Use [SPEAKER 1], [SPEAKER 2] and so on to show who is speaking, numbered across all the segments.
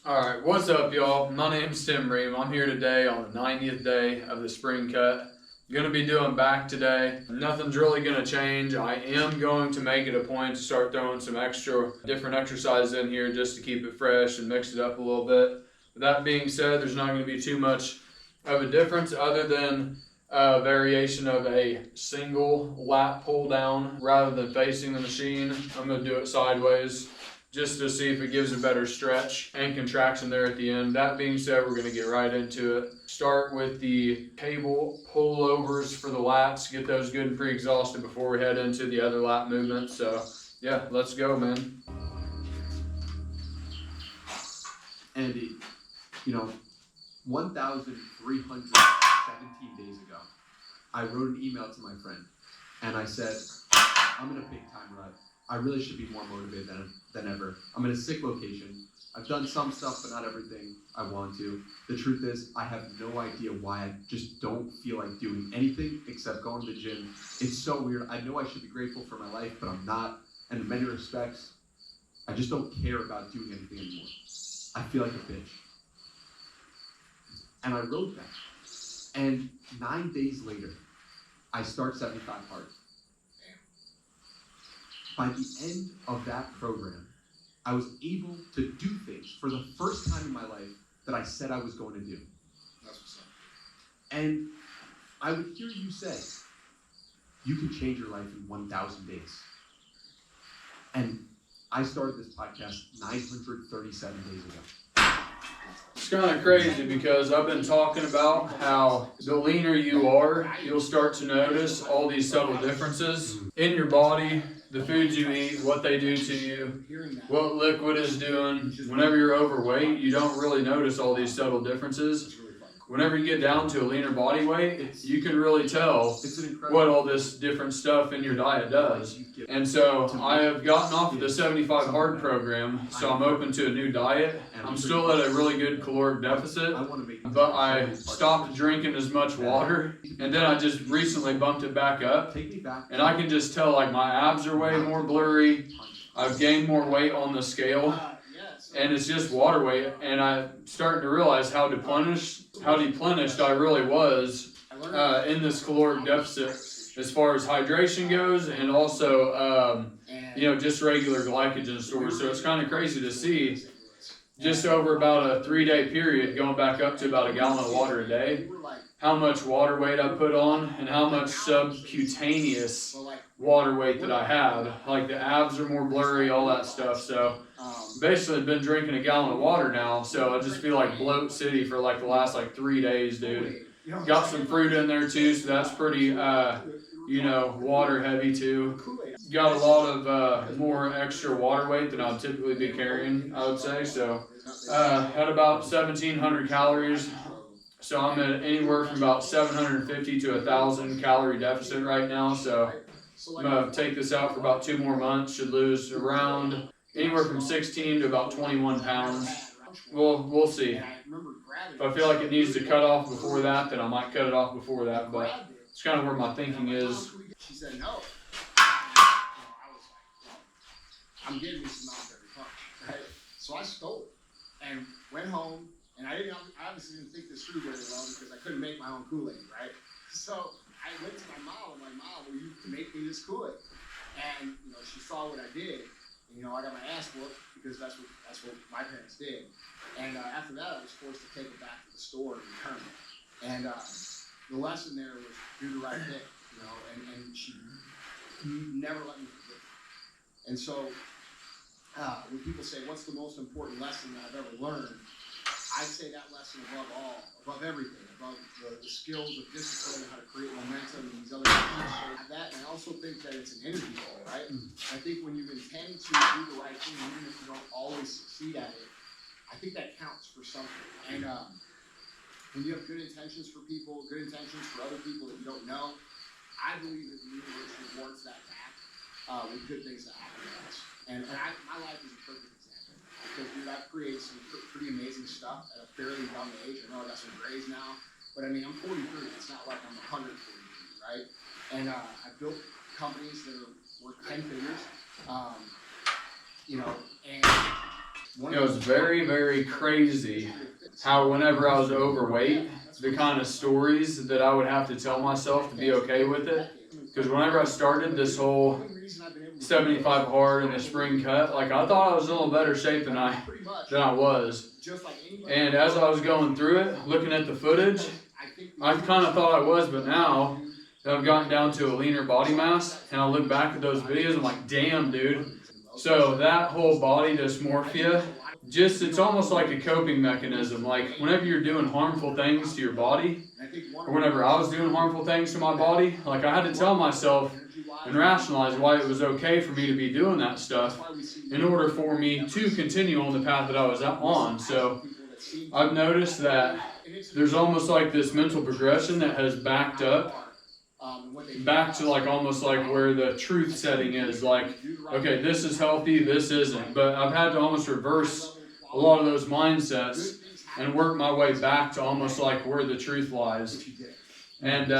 [SPEAKER 1] Alright, what's up y'all? My name's Tim Ream. I'm here today on the 90th day of the spring cut. Gonna be doing back today. Nothing's really gonna change. I am going to make it a point to start throwing some extra different exercises in here just to keep it fresh and mix it up a little bit. With that being said, there's not gonna be too much of a difference other than a variation of a single lat pull down rather than facing the machine. I'm gonna do it sideways, just to see if it gives a better stretch and contraction there at the end. That being said, we're gonna get right into it. Start with the cable pullovers for the lats, get those good and pre-exhausted before we head into the other lat movements. So yeah, let's go, man.
[SPEAKER 2] Andy, 1,317 days ago, I wrote an email to my friend and I said, I'm in a big time rut. I really should be more motivated than ever. I'm in a sick location. I've done some stuff, but not everything I want to. The truth is, I have no idea why I just don't feel like doing anything except going to the gym. It's so weird. I know I should be grateful for my life, but I'm not. And in many respects, I just don't care about doing anything anymore. I feel like a bitch. And I wrote that. And 9 days later, I start 75 hard. By the end of that program, I was able to do things for the first time in my life that I said I was going to do.
[SPEAKER 3] That's what's up.
[SPEAKER 2] And I would hear you say, you can change your life in 1,000 days. And I started this podcast 937 days ago.
[SPEAKER 1] It's kind of crazy because I've been talking about how the leaner you are, you'll start to notice all these subtle differences in your body, the foods you eat, what they do to you, what liquid is doing. Whenever you're overweight, you don't really notice all these subtle differences. Whenever you get down to a leaner body weight, you can really tell what all this different stuff in your diet does. And so I have gotten off of the 75 hard program, so I'm open to a new diet. I'm still at a really good caloric deficit, but I stopped drinking as much water, and then I just recently bumped it back up, and I can just tell like my abs are way more blurry. I've gained more weight on the scale, and it's just water weight, and I'm starting to realize how deplenished I really was in this caloric deficit as far as hydration goes, and also just regular glycogen stores. So it's kind of crazy to see just over about a 3-day period going back up to about a gallon of water a day, how much water weight I put on and how much subcutaneous water weight that I had. Like the abs are more blurry, all that stuff. So basically been drinking a gallon of water now, so I just feel like bloat city for like the last 3 days, dude. Got some fruit in there too, so that's pretty water heavy too. Got a lot of more extra water weight than I'd typically be carrying, I would say. So had about 1,700 calories. So I'm at anywhere from about 750 to 1,000 calorie deficit right now. So I'm gonna take this out for about 2 more months. Should lose around anywhere from 16 to about 21 pounds. We'll see. If I feel like it needs to cut off before that, then I might cut it off before that. But it's kind of where my thinking is.
[SPEAKER 3] She said no. I'm getting this amount every punch, right? So I stole it and went home, and I obviously didn't think this through very well because I couldn't make my own Kool-Aid, right? So I went to my mom. I'm like, Mom, will you make me this Kool-Aid? And she saw what I did. And, I got my ass whooped because that's what my parents did. And after that, I was forced to take it back to the store and return it. And the lesson there was do the right thing, and she never let me forget. And so when people say, what's the most important lesson that I've ever learned? I'd say that lesson above everything, above the skills of discipline and how to create momentum and these other things. So that, and I also think that it's an energy goal, right? I think when you intend to do the right thing, even if you don't always succeed at it, I think that counts for something. And when you have good intentions for people, good intentions for other people that you don't know, I believe that the universe rewards that back with good things that happen to us. And my life is a perfect example. Because, dude, I've created some pretty amazing stuff at a fairly young age. I know I got some grays now, but I'm 43. It's not like I'm 143, right? And I built companies that are worth 10 figures, and
[SPEAKER 1] It was very, very crazy how whenever I was overweight, the kind of stories that I would have to tell myself to be okay with it. Because whenever I started this whole 75 hard and the spring cut, like I thought I was in a little better shape than I was. And as I was going through it, looking at the footage, I kind of thought I was, but now that I've gotten down to a leaner body mass and I look back at those videos, I'm like, damn, dude. So that whole body dysmorphia, it's almost like a coping mechanism. Like whenever you're doing harmful things to your body, or whenever I was doing harmful things to my body, like I had to tell myself and rationalize why it was okay for me to be doing that stuff in order for me to continue on the path that I was on. So I've noticed that there's almost like this mental progression that has backed up back to like almost like where the truth setting is, like, okay, this is healthy, this isn't. But I've had to almost reverse a lot of those mindsets and work my way back to almost like where the truth lies. And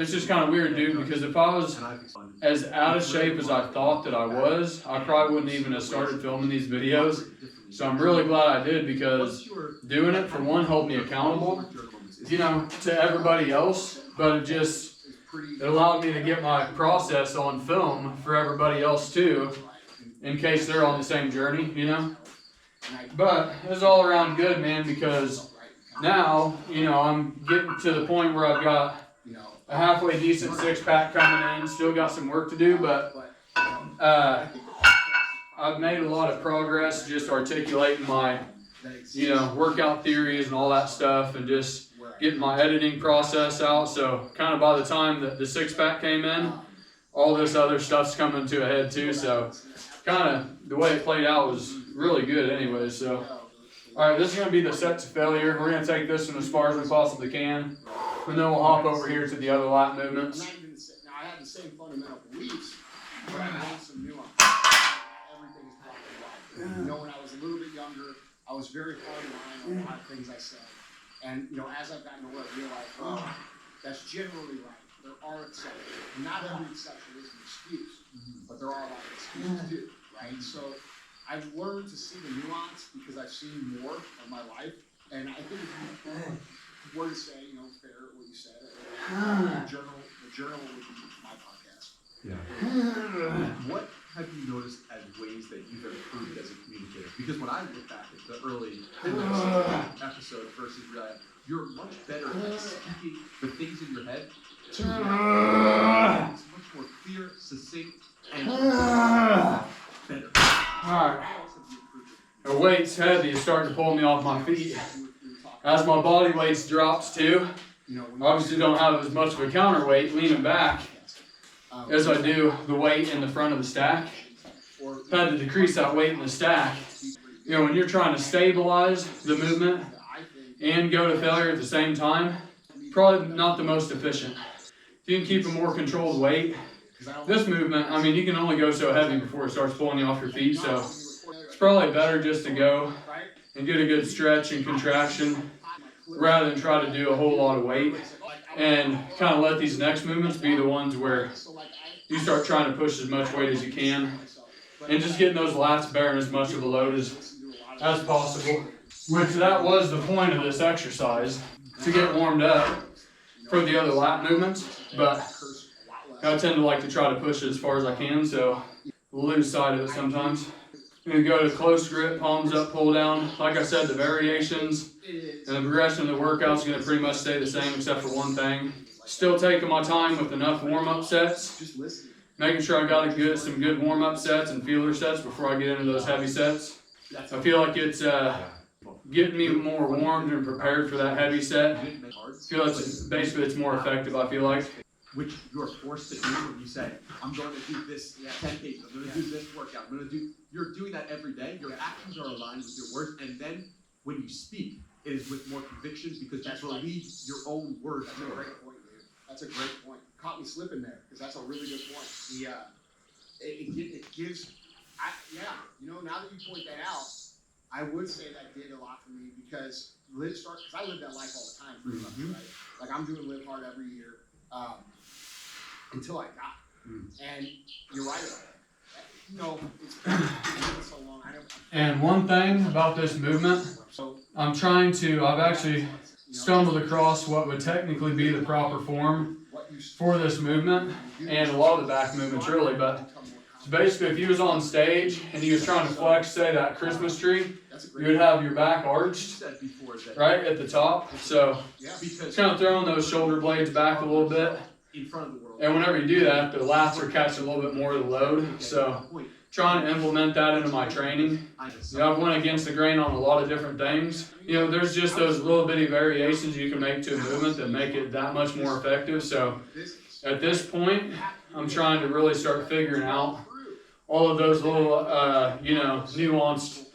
[SPEAKER 1] it's just kind of weird, dude, because if I was as out of shape as I thought that I was, I probably wouldn't even have started filming these videos. So I'm really glad I did, because doing it, for one, held me accountable, to everybody else, but it allowed me to get my process on film for everybody else too, in case they're on the same journey, But it's all around good, man, because now, I'm getting to the point where I've got a halfway decent six-pack coming in, still got some work to do, but I've made a lot of progress just articulating my, workout theories and all that stuff, and just getting my editing process out. So kind of by the time that the six-pack came in, all this other stuff's coming to a head too. So kind of the way it played out was really good anyway. So, all right, this is going to be the set to failure. We're going to take this one as far as we possibly can, and then we'll hop over here to the other lat movements.
[SPEAKER 3] Now I have the same fundamental beliefs, but I want some nuance. Everything is black and white. When I was a little bit younger, I was very hard line on a lot of things I said. And as I've gotten older, I realized, that's generally right. There are exceptions. Not every exception is an excuse, but there are a lot of excuses too, right? So I've learned to see the nuance because I've seen more of my life, and I think if you were to say, fair what you said, the journal would be my podcast.
[SPEAKER 2] Yeah. What have you noticed as ways that you've improved as a communicator? Because when I look back at the early episode versus you're much better at speaking the things in your head. It's much more clear, succinct, and better.
[SPEAKER 1] Alright. The weight's heavy. It's starting to pull me off my feet. As my body weight drops too, obviously don't have as much of a counterweight leaning back as I do the weight in the front of the stack. I've had to decrease that weight in the stack. When you're trying to stabilize the movement and go to failure at the same time, probably not the most efficient. If you can keep a more controlled weight, this movement, you can only go so heavy before it starts pulling you off your feet, so it's probably better just to go and get a good stretch and contraction rather than try to do a whole lot of weight, and kind of let these next movements be the ones where you start trying to push as much weight as you can and just getting those lats bearing as much of a load as possible, which that was the point of this exercise, to get warmed up for the other lat movements. But I tend to like to try to push it as far as I can, so lose sight of it sometimes. I'm going to go to close grip, palms up, pull down. Like I said, the variations and the progression of the workout is going to pretty much stay the same except for one thing. Still taking my time with enough warm-up sets, making sure I got some good warm-up sets and feeler sets before I get into those heavy sets. I feel like it's getting me more warmed and prepared for that heavy set. I feel like it's more effective, I feel like.
[SPEAKER 2] Which you're forced to do when you say, I'm going to do this 10 paces, I'm going to do this workout, you're doing that every day, your actions are aligned with your words, and then when you speak, it is with more conviction because you believe your own words.
[SPEAKER 3] That's a great point, dude. That's a great point. Caught me slipping there, because that's a really good point. It gives, now that you point that out, I would say that did a lot for me, because I live that life all the time, pretty much, right? Like, I'm doing Live Hard every year, until I die. And you're right about that. No, it's been so long.
[SPEAKER 1] And one thing about this movement, I've actually stumbled across what would technically be the proper form for this movement, and a lot of the back movements really, but basically if you was on stage and you was trying to flex, say, that Christmas tree, you would have your back arched, right, at the top. So it's kind of throwing those shoulder blades back a little bit. And whenever you do that, the lats are catching a little bit more of the load. So trying to implement that into my training. You know, I've went against the grain on a lot of different things. You know, there's just those little bitty variations you can make to a movement that make it that much more effective. So at this point, I'm trying to really start figuring out all of those little, you know, nuanced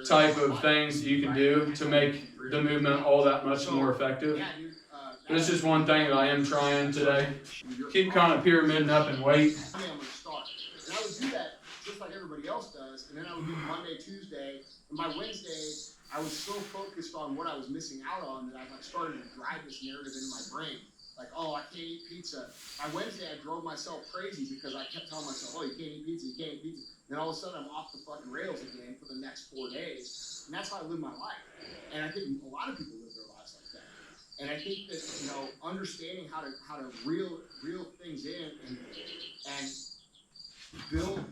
[SPEAKER 1] type of things that you can do to make the movement all that much more effective. But it's just one thing that I am trying today. Keep kind of pyramiding up in weight.
[SPEAKER 3] I'm gonna start. And I would do that just like everybody else does, and then I would do Monday, Tuesday, and by Wednesday, I was so focused on what I was missing out on that I like started to drive this narrative into my brain. Like, oh, I can't eat pizza. By Wednesday, I drove myself crazy because I kept telling myself, oh, you can't eat pizza, you can't eat pizza. Then all of a sudden, I'm off the fucking rails again for the next 4 days. And that's how I live my life. And I think a lot of people live their lives like that. And I think that, you know, understanding how to reel things in and build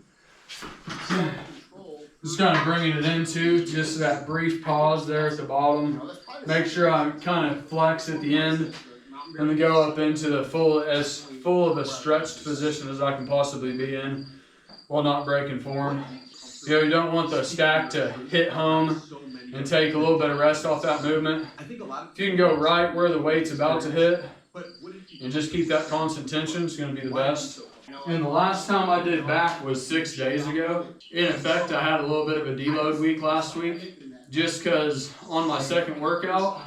[SPEAKER 3] self-control.
[SPEAKER 1] Just kind of bringing it into just that brief pause there at the bottom. Make sure I kind of flex at the end. And then go up into the full of a stretched position as I can possibly be in while not breaking form. You know, you don't want the stack to hit home and take a little bit of rest off that movement. If you can go right where the weight's about to hit and just keep that constant tension, it's going to be the best. And the last time I did back was 6 days ago. In effect, I had a little bit of a deload week last week just because on my second workout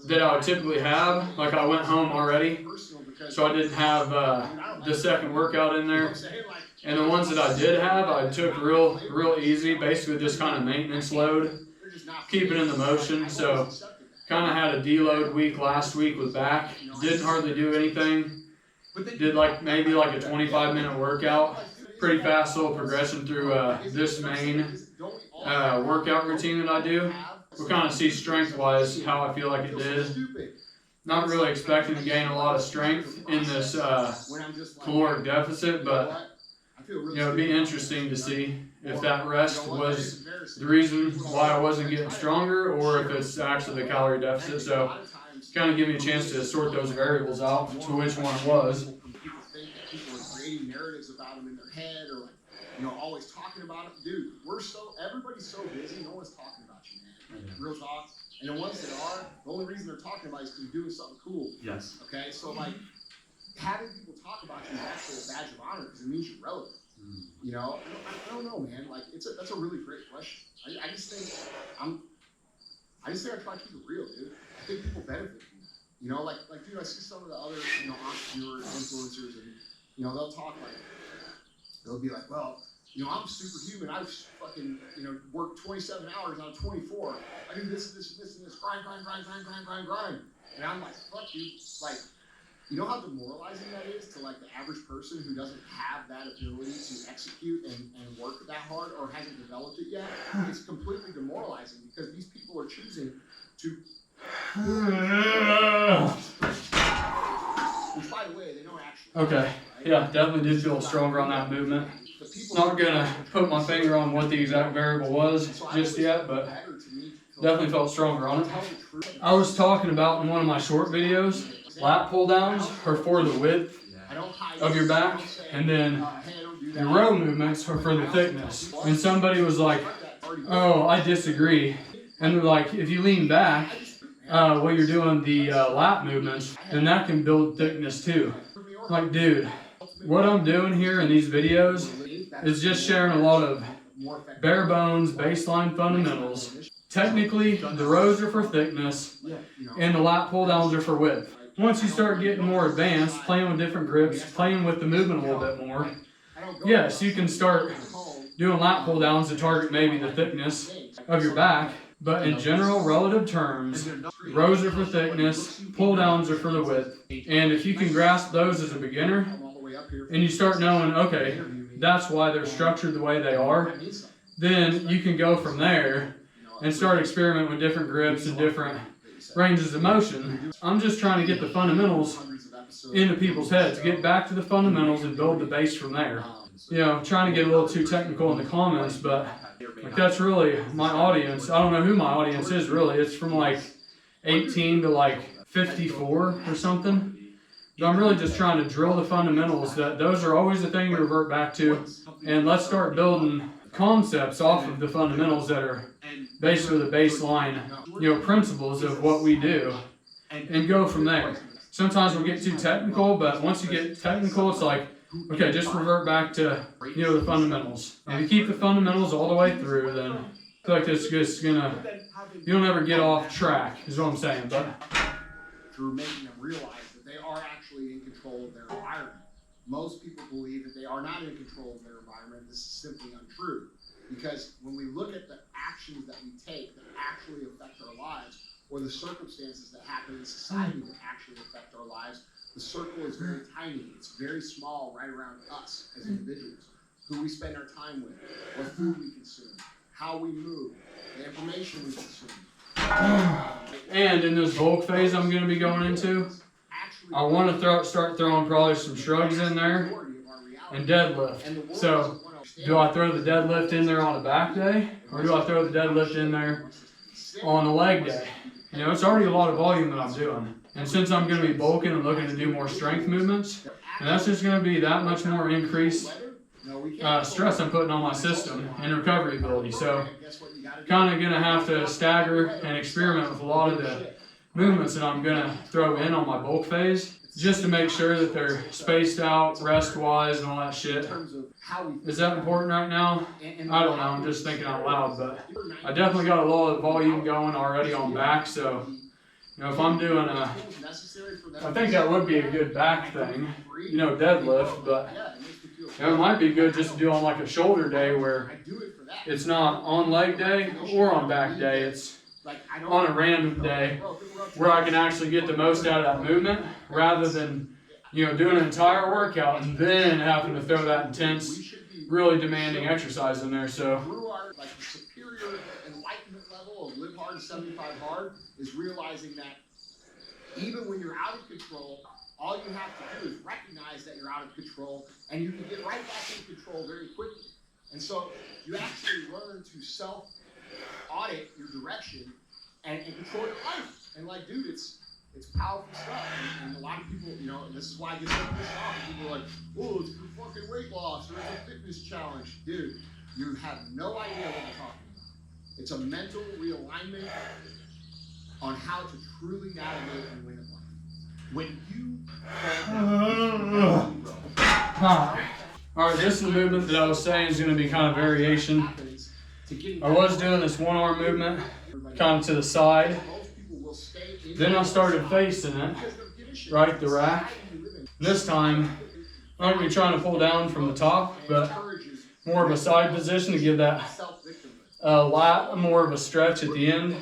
[SPEAKER 1] that I would typically have, like I went home already, so I didn't have the second workout in there. And the ones that I did have, I took real easy, basically just kind of maintenance load, keep it in the motion. So kind of had a deload week last week with back, didn't hardly do anything, did like maybe like a 25-minute workout, pretty fast little progression through this main workout routine that I do. We'll kind of see strength-wise how I feel like it did. Not really expecting to gain a lot of strength in this caloric deficit, but you know, it'd be interesting to see if that rest was the reason why I wasn't getting stronger or if it's actually the calorie deficit. So kind of give me a chance to sort those variables out to which one it was.
[SPEAKER 3] People think that people are creating narratives about them in their head or like, you know, always talking about them. Dude, everybody's so busy, no one's talking about you, man. Real talk. And the ones that are, the only reason they're talking about it is because you're doing something cool.
[SPEAKER 2] Yes.
[SPEAKER 3] Okay? So, like, having people talk about you is actually a badge of honor because it means you're relevant. You know? I don't know, man. Like, that's a really great question. I just think I try to keep it real, dude. I think people benefit from that. You know, like, dude, I see some of the other, you know, entrepreneurs, influencers, and, you know, they'll talk like, they'll be like, well, you know, I'm superhuman. I've fucking, you know, worked 27 hours out of 24. I do this, grind. And I'm like, fuck you. Like, you know how demoralizing that is to like the average person who doesn't have that ability to execute and work that hard or hasn't developed it yet? It's completely demoralizing because these people are choosing to. Which, by the way, they don't actually.
[SPEAKER 1] Okay. Yeah, definitely did feel stronger on that movement. Not gonna put my finger on what the exact variable was just yet, but definitely felt stronger on it. I was talking about in one of my short videos, lat pull downs are for the width of your back, and then the row movements are for the thickness. And somebody was like, oh, I disagree. And they're like, if you lean back, while you're doing the lat movements, then that can build thickness too. Like, dude, what I'm doing here in these videos is just sharing a lot of bare bones baseline fundamentals. Technically, the rows are for thickness and the lat pull downs are for width. Once you start getting more advanced, playing with different grips, playing with the movement a little bit more, yes, you can start doing lat pull downs to target maybe the thickness of your back. But in general, relative terms, rows are for thickness, pull downs are for the width. And if you can grasp those as a beginner, and you start knowing, okay, that's why they're structured the way they are, then you can go from there and start experimenting with different grips and different ranges of motion. I'm just trying to get the fundamentals into people's heads, get back to the fundamentals and build the base from there. You know, trying to get a little too technical in the comments, but like that's really my audience. I don't know who my audience is really. It's from like 18 to like 54 or something. But I'm really just trying to drill the fundamentals. That those are always the thing you revert back to, and let's start building concepts off of the fundamentals that are basically the baseline, you know, principles of what we do, and go from there. Sometimes we'll get too technical, but once you get technical, it's like, okay, just revert back to, you know, the fundamentals. If you keep the fundamentals all the way through, then I feel like it's just gonna, you'll never get off track, is what I'm saying. But
[SPEAKER 3] through making them realize that they are actually in control of their environment. Most people believe that they are not in control of their environment. This is simply untrue. Because when we look at the actions that we take that actually affect our lives, or the circumstances that happen in society that actually affect our lives, the circle is very tiny. It's very small right around us as individuals. Who we spend our time with, what food we consume, how we move, the information we consume.
[SPEAKER 1] And in this bulk phase I'm going to be going into, I want to start throwing probably some shrugs in there and deadlift. So do I throw the deadlift in there on a back day, or do I throw the deadlift in there on a leg day? You know, it's already a lot of volume that I'm doing. And since I'm going to be bulking and looking to do more strength movements, and that's just going to be that much more increased stress I'm putting on my system and recovery ability. So kind of going to have to stagger and experiment with a lot of the movements that I'm going to throw in on my bulk phase, just to make sure that they're spaced out, rest-wise, and all that shit. Is that important right now? I don't know, I'm just thinking out loud, but I definitely got a lot of volume going already on back, so, you know, if I'm doing I think that would be a good back thing, you know, deadlift, but you know, it might be good just to do on like a shoulder day where it's not on leg day or on back day, it's on a random day where I can actually get the most out of that movement, rather than, you know, doing an entire workout and then having to throw that intense, really demanding exercise in there. So
[SPEAKER 3] through our like the superior enlightenment level of live hard 75 hard is realizing that even when you're out of control, all you have to do is recognize that you're out of control, and you can get right back in control very quickly. And so you actually learn to self-audit your direction and control your life. And like, dude, it's powerful stuff. And a lot of people, you know, and this is why I get so pissed off. People are like, oh, it's for fucking weight loss, or it's a fitness challenge. Dude, you have no idea what I'm talking about. It's a mental realignment on how to truly navigate and win at life. When you
[SPEAKER 1] Alright, this is the movement that I was saying is going to be kind of variation. I was doing this one arm movement, kind of to the side. Then I started facing it, right, the rack. This time, I'm going to be trying to pull down from the top, but more of a side position to give that lat more of a stretch at the end.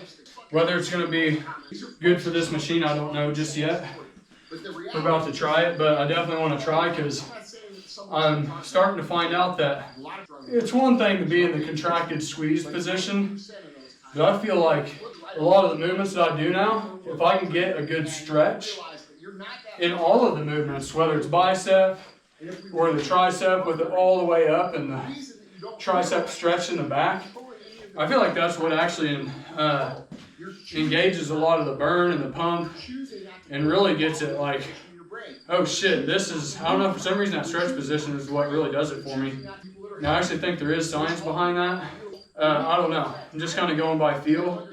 [SPEAKER 1] Whether it's going to be good for this machine, I don't know just yet. We're about to try it, but I definitely want to try because I'm starting to find out that it's one thing to be in the contracted squeeze position, but I feel like a lot of the movements that I do now, if I can get a good stretch in all of the movements, whether it's bicep or the tricep with it all the way up and the tricep stretch in the back, I feel like that's what actually engages a lot of the burn and the pump and really gets it like, oh shit, this is, I don't know, for some reason that stretch position is what really does it for me. Now I actually think there is science behind that. I don't know, I'm just kind of going by feel,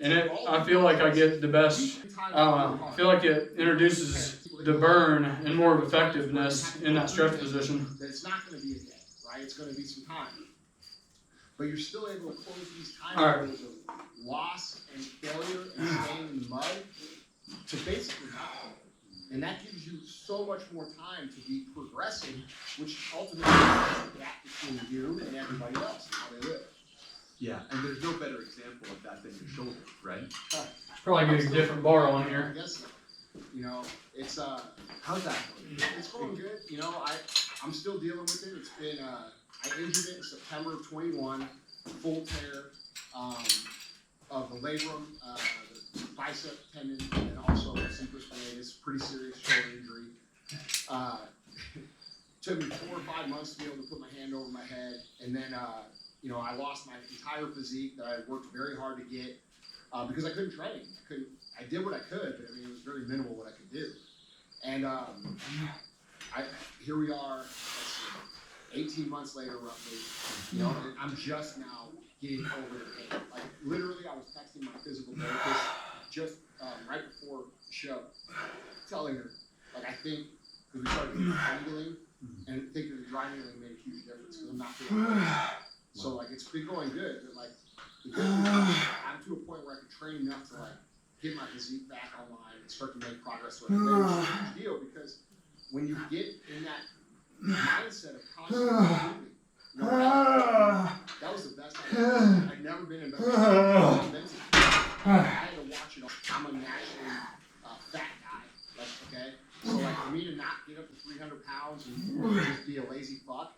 [SPEAKER 1] and I feel like I get the best, I feel like it introduces the burn and more of effectiveness in that stretch position.
[SPEAKER 3] It's not going to be a day, right? It's going to be some time. But you're still able to close these time periods of loss and failure and staying in the mud to basically nothing. And that gives you so much more time to be progressing, which ultimately is the gap between you and everybody else and how they live.
[SPEAKER 2] Yeah, and there's no better example of that than your shoulders, right?
[SPEAKER 1] Probably get a different bar on here.
[SPEAKER 3] I guess so. You know, it's
[SPEAKER 2] How's that going?
[SPEAKER 3] It's going good. You know, I'm still dealing with it. It's been I injured it in September of 21, full tear of the labrum, the bicep tendon, and also cephalospinatus. Pretty serious shoulder injury. Took me 4 or 5 months to be able to put my hand over my head, and then you know, I lost my entire physique that I worked very hard to get because I couldn't train. I did what I could, but I mean, it was very minimal what I could do. And here we are, 18 months later, roughly. You know, and I'm just now getting over the pain. Like literally, I was texting my physical therapist just right before the show, telling her, like, I think because we started doing dry needling, and I think that the dry needling made a huge difference because I'm not feeling good. So like, it's been going good, but like, I'm to a point where I can train enough to like get my physique back online and start to make progress with it. It's a huge deal because when you get in that mindset of constantly moving, you know, that was the best I'd never been in better shape. I had to watch it all. I'm a naturally fat guy, like, okay? So like for me to not get up to 300 pounds and just be a lazy fuck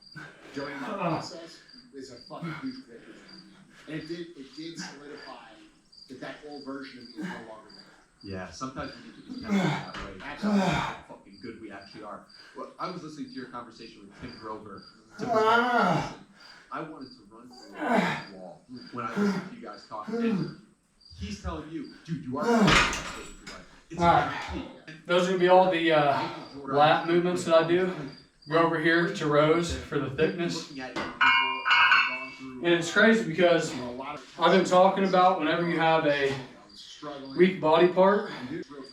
[SPEAKER 3] during that process is a fucking huge victory. And it did solidify that old version of me is no longer there.
[SPEAKER 2] Yeah, sometimes we need to be tested that way. That's how fucking good we actually are. Well, I was listening to your conversation with Tim Grover. I wanted to run through the wall when I listened to you guys talk. And he's telling you, dude, you are it's
[SPEAKER 1] Alright. Those are going to be all the lat movements that I do. Go over here to rows for the thickness. And it's crazy because I've been talking about whenever you have a weak body part,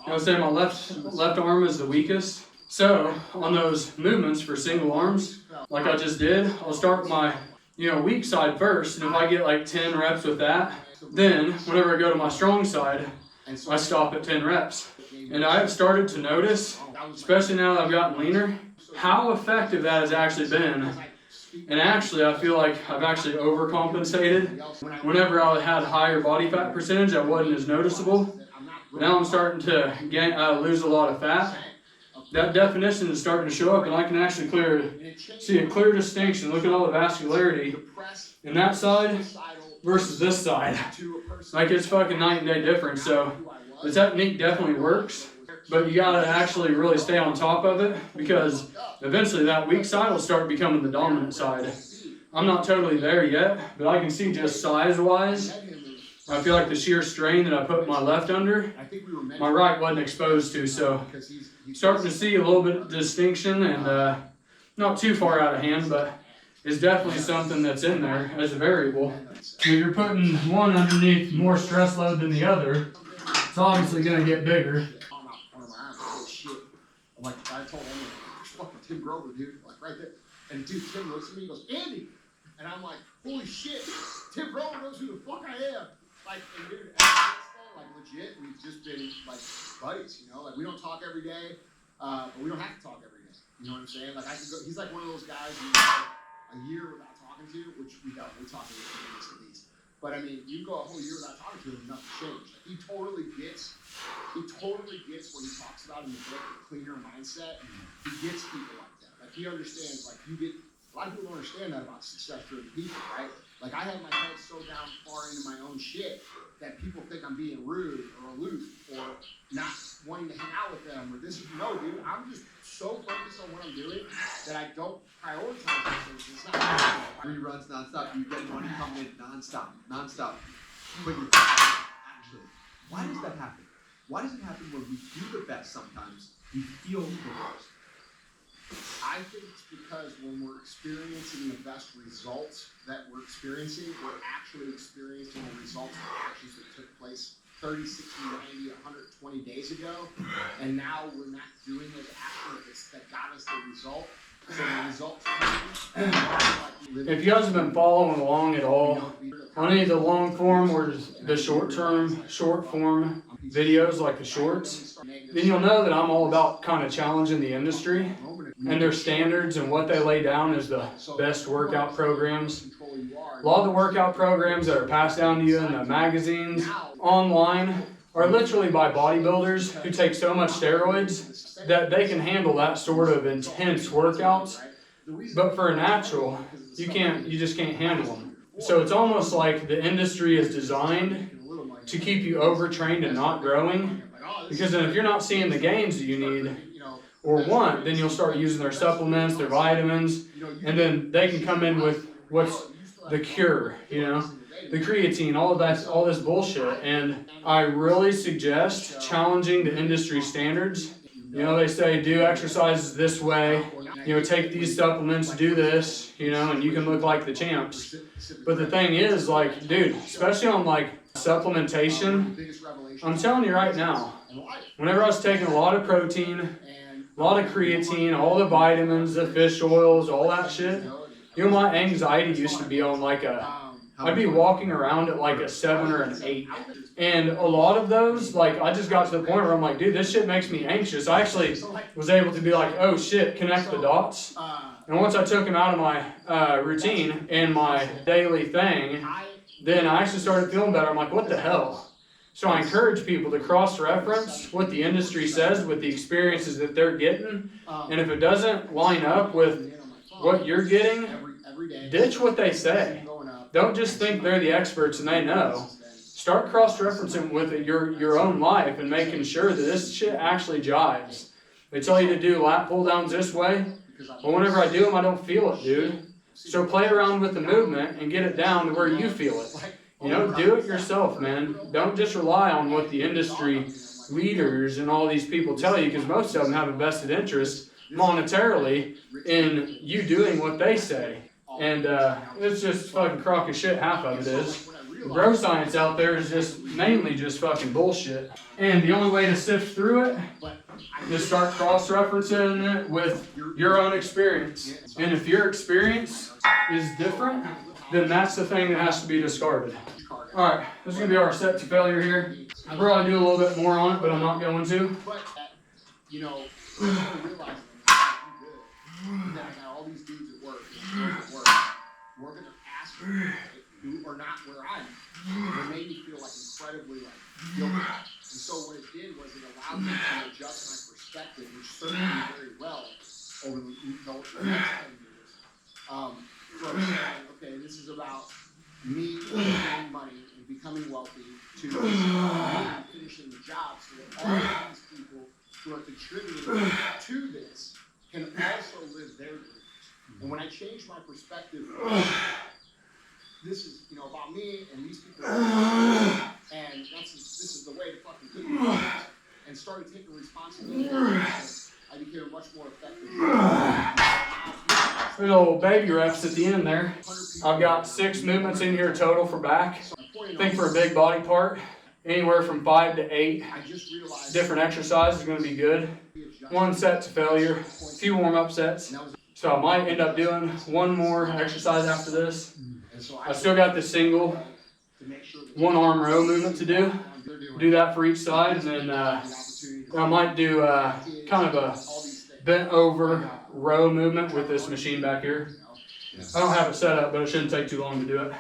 [SPEAKER 1] I was saying my left arm is the weakest. So on those movements for single arms, like I just did, I'll start with my weak side first, and if I get like 10 reps with that, then whenever I go to my strong side, I stop at 10 reps. And I have started to notice, especially now that I've gotten leaner, how effective that has actually been. And actually, I feel like I've actually overcompensated. Whenever I had higher body fat percentage, that wasn't as noticeable. Now I'm starting to lose a lot of fat. That definition is starting to show up, and I can actually see a clear distinction. Look at all the vascularity in that side versus this side. Like, it's fucking night and day difference. So the technique definitely works, but you gotta actually really stay on top of it, because eventually that weak side will start becoming the dominant side. I'm not totally there yet, but I can see just size-wise, I feel like the sheer strain that I put my left under, my right wasn't exposed to, so starting to see a little bit of distinction, and not too far out of hand, but it's definitely something that's in there as a variable. If you're putting one underneath more stress load than the other, it's obviously going to get bigger.
[SPEAKER 3] Like, I told him, there's fucking Tim Grover, dude, like right there. And dude, Tim looks at me, he goes, Andy! And I'm like, holy shit, Tim Grover knows who the fuck I am. Like, and dude, like legit, we've just been like buddies, like we don't talk every day, but we don't have to talk every day. You know what I'm saying? Like, I can go, he's like one of those guys who a year without talking to, which we don't, we talk at least. But I mean, you go a whole year without talking to him and nothing changed. Like, he totally gets what he talks about in the book, the cleaner mindset. He gets people like that. Like, he understands, like, a lot of people don't understand that about success-driven people, right? Like, I have my head so down far into my own shit that people think I'm being rude or aloof or not wanting to hang out with them or this. No, dude, I'm just so focused on what I'm doing that I don't prioritize things. It's not
[SPEAKER 2] reruns nonstop. You get money coming in nonstop. But you're actually, why does that happen? Why does it happen when we do the best sometimes, we feel the worst?
[SPEAKER 3] I think it's because when we're experiencing the best results that we're experiencing, we're actually experiencing the results of actions that took place 30, 60, 90, 120 days ago, and now we're not doing those actions that got us the result. So the results come.
[SPEAKER 1] If you guys have been following along at all on any of the long form or the short form videos like the shorts, then you'll know that I'm all about kind of challenging the industry and their standards and what they lay down as the best workout programs. A lot of the workout programs that are passed down to you in the magazines, online, are literally by bodybuilders who take so much steroids that they can handle that sort of intense workouts. But for a natural, you just can't handle them. So it's almost like the industry is designed to keep you overtrained and not growing. Because then if you're not seeing the gains that you need or want, then you'll start using their supplements, their vitamins, and then they can come in with what's the cure, the creatine, all this bullshit. And I really suggest challenging the industry standards. They say do exercises this way, take these supplements, do this, and you can look like the champs. But the thing is, like, dude, especially on like supplementation, I'm telling you right now, whenever I was taking a lot of protein, a lot of creatine, all the vitamins, the fish oils, all that shit, my anxiety used to be on like I'd be walking around at like a 7 or an 8. And a lot of those, like, I just got to the point where I'm like, dude, this shit makes me anxious. I actually was able to be like, oh shit, connect the dots. And once I took them out of my routine and my daily thing, then I actually started feeling better. I'm like, what the hell? So I encourage people to cross-reference what the industry says with the experiences that they're getting. And if it doesn't line up with what you're getting, ditch what they say. Don't just think they're the experts and they know. Start cross-referencing with it your own life and making sure that this shit actually jives. They tell you to do lat pull-downs this way, but whenever I do them, I don't feel it, dude. So play around with the movement and get it down to where you feel it. Do it yourself, man. Don't just rely on what the industry leaders and all these people tell you, because most of them have a vested interest monetarily in you doing what they say. And it's just fucking crock of shit, half of it is. Bro science out there is just mainly just fucking bullshit. And the only way to sift through it is start cross-referencing it with your own experience. And if your experience is different, then that's the thing that has to be discarded. Alright, this is going to be our set to failure here. I'll probably do a little bit more on it, but I'm not going to.
[SPEAKER 3] All these dudes at work, we're going to ask who are not where I'm. It made me feel like incredibly guilty. And so what it did was it allowed me to adjust my perspective, which served me very well over the next 10 years. From saying, okay, this is about me making money and becoming wealthy to finishing the job so that all of these people who are contributing to this can also live their dreams. And when I changed my perspective, this is about me and these people, and this is the way to fucking do it, and started taking responsibility, I became a much more effective.
[SPEAKER 1] Little baby reps at the end there. I've got 6 movements in here total for back. I think for a big body part, anywhere from 5 to 8 different exercises is going to be good. 1 set to failure, a few warm-up sets. So I might end up doing 1 more exercise after this. I still got the single 1 arm row movement to do. Do that for each side, and then I might do kind of a bent over row movement with this machine back here. I don't have it set up, but it shouldn't take too long to do it.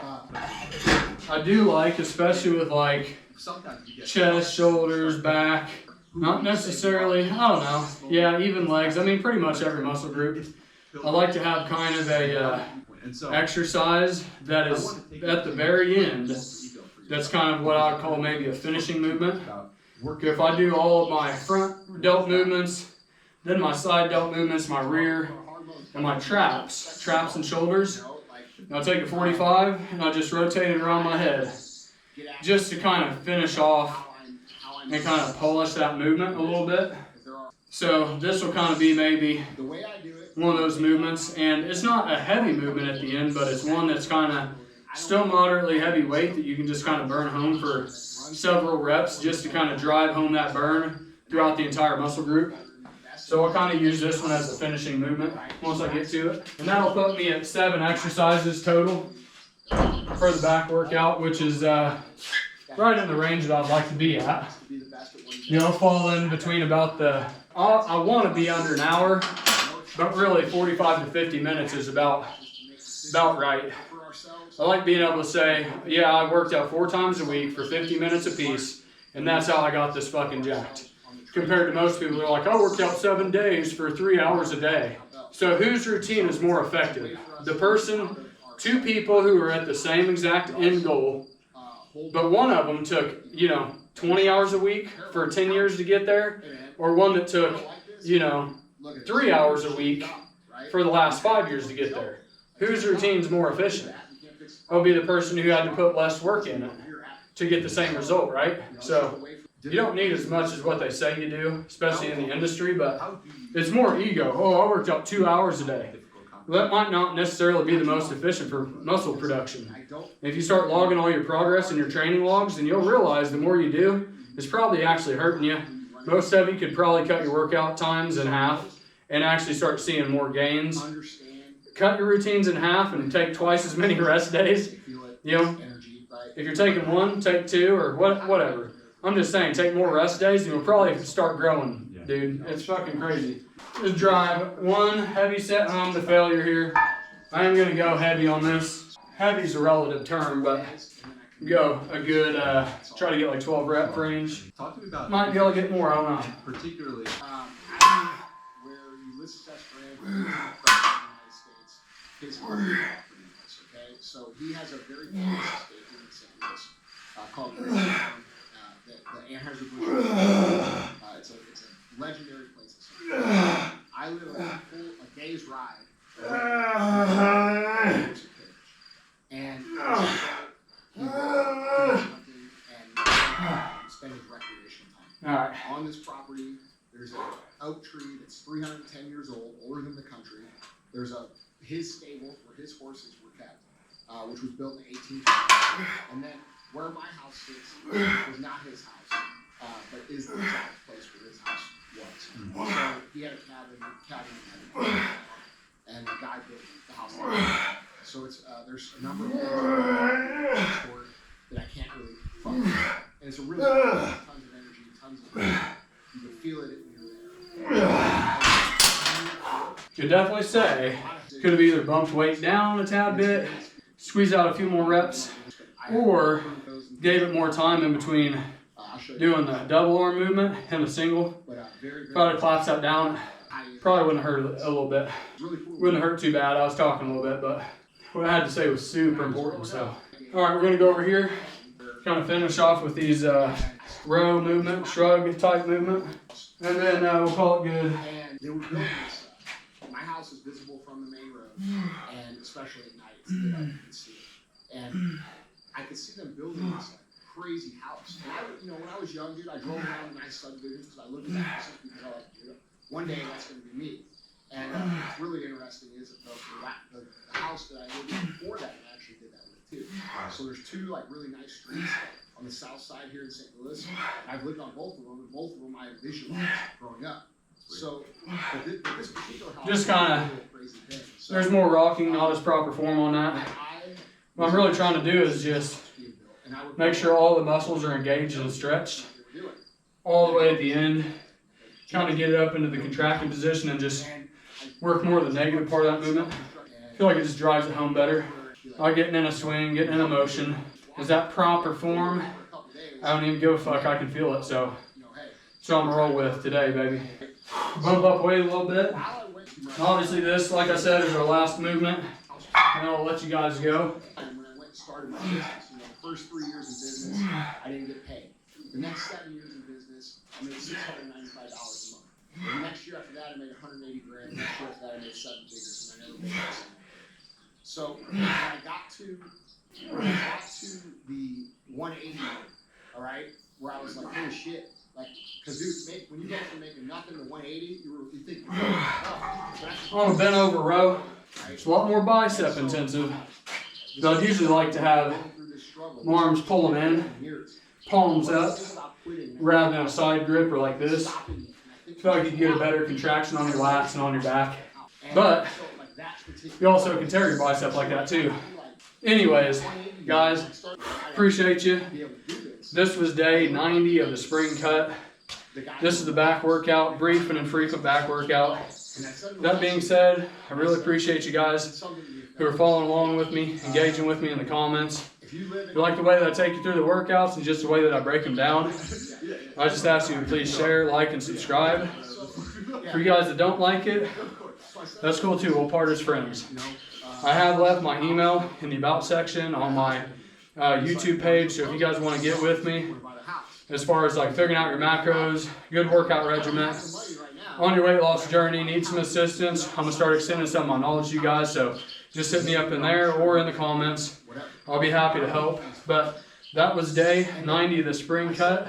[SPEAKER 1] I do like, especially with like chest, shoulders, back, not necessarily, I don't know, yeah, even legs. I mean, pretty much every muscle group. I like to have kind of a exercise that is at the very end. That's kind of what I would call maybe a finishing movement. If I do all of my front delt movements, then my side delt movements, my rear, and my traps and shoulders, I'll take a 45 and I'll just rotate it around my head just to kind of finish off and kind of polish that movement a little bit. So this will kind of be maybe one of those movements, and it's not a heavy movement at the end, but it's one that's kind of still moderately heavy weight that you can just kind of burn home for several reps just to kind of drive home that burn throughout the entire muscle group. So I'll kind of use this one as a finishing movement once I get to it. And that'll put me at 7 exercises total for the back workout, which is right in the range that I'd like to be at. Fall in between about I want to be under an hour, but really 45 to 50 minutes is about right. I like being able to say, yeah, I worked out 4 times a week for 50 minutes apiece, And that's how I got this fucking jacked. Compared to most people, they're like, I worked out 7 days for 3 hours a day. So whose routine is more effective? The person, two people who are at the same exact end goal, but one of them took, 20 hours a week for 10 years to get there, or one that took, 3 hours a week for the last 5 years to get there. Whose routine's more efficient? It'll be the person who had to put less work in it to get the same result, right? So you don't need as much as what they say you do, especially in the industry, but it's more ego. Oh, I worked out 2 hours a day. That might not necessarily be the most efficient for muscle production. If you start logging all your progress in your training logs, then you'll realize the more you do, it's probably actually hurting you. Most of you could probably cut your workout times in half and actually start seeing more gains. Cut your routines in half and take twice as many rest days. If you're taking 1, take 2, or whatever. I'm just saying, take more rest days and you'll probably start growing, dude. It's fucking crazy. Just drive 1 heavy set home to failure here. I am going to go heavy on this. Heavy's a relative term, but go a good, try to get like 12 rep range.
[SPEAKER 2] Talk to me about
[SPEAKER 1] Might be able to get more, I don't know.
[SPEAKER 2] particularly.
[SPEAKER 3] Where Ulysses S. Grant from the United States, his property was, okay? So he has a very famous estate in St. Louis called the Anheuser-Busch. It's a legendary place. I live a day's ride away from and he hunting and spend his recreational time.
[SPEAKER 1] All right.
[SPEAKER 3] On this property, there's an oak tree that's 310 years old, older than the country. There's his stable where his horses were kept, which was built in 1820. And then where my house sits was not his house, but is the exact place where his house was. So he had a cabin, and the guy built the house. So it's there's a number of things that I can't really fuck with. And it's a really tons of energy, tons of you can feel it when you're there.
[SPEAKER 1] Could definitely say, could have either bumped weight down a tad bit, squeezed out a few more reps, or gave it more time in between doing the double arm movement and the single. If I'd have collapsed that down, probably wouldn't have hurt a little bit. Wouldn't have hurt too bad. I was talking a little bit, but what I had to say was super important. So, all right, we're gonna go over here, kind of finish off with these row movement, shrug type movement, and then we'll call it good.
[SPEAKER 3] And they were building this stuff. My house is visible from the main road, and especially at night, it's lit up, you can see it. And I could see them building this crazy house. And when I was young, dude, I drove around nice subdivisions because I looked at the houses because I like to do it. One day that's going to be me. And what's really interesting is that the house that I lived in before that, I actually did that with too. So there's 2 really nice streets on the south side here in St. Louis. I've lived on both of them, and both of them I visualized growing up. So but this particular house
[SPEAKER 1] Just kind of, there's more rocking, not as proper form on that. What I'm really trying to do is just make sure all the muscles are engaged and stretched all the way at the end. Kind of get it up into the contracted position and just work more of the negative part of that movement. I feel like it just drives it home better. Like getting in a swing, getting in a motion. Is that proper form? I don't even give a fuck, I can feel it, so I'm gonna roll with today, baby. Bump up weight a little bit. Obviously this, like I said, is our last movement, and I'll let you guys go.
[SPEAKER 3] When I went and started my business, the first 3 years in business, I didn't get paid. The next 7 years in business, I made $695 a month. The next year after that, I made 180 grand. The next year after that, I made 7 figures, and I never made less. So when I got to the 180, all right, where I was like, holy shit, because dude, when you go from making nothing to 180, you think,
[SPEAKER 1] On a bent over row, it's a lot more bicep intensive. So I'd usually like to have my arms pulling in, palms up, rather than a side grip or like this. I feel like you get a better contraction on your lats and on your back. But you also can tear your bicep like that too. Anyways, guys, appreciate you. This was day 90 of the spring cut. This is the back workout, brief and infrequent back workout. That being said, I really appreciate you guys who are following along with me, engaging with me in the comments.
[SPEAKER 3] If you live
[SPEAKER 1] If you like the way that I take you through the workouts and just the way that I break them down, I just ask you to please share, like, and subscribe. For you guys that don't like it, that's cool too. We'll part as friends. I have left my email in the about section on my YouTube page, so if you guys want to get with me as far as like figuring out your macros, good workout regimen, on your weight loss journey, need some assistance, I'm going to start extending some of my knowledge to you guys, so just hit me up in there or in the comments. I'll be happy to help. But that was day 90 of the spring cut,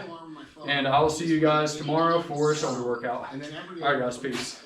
[SPEAKER 1] and I will see you guys tomorrow for a shoulder workout. Alright guys, peace.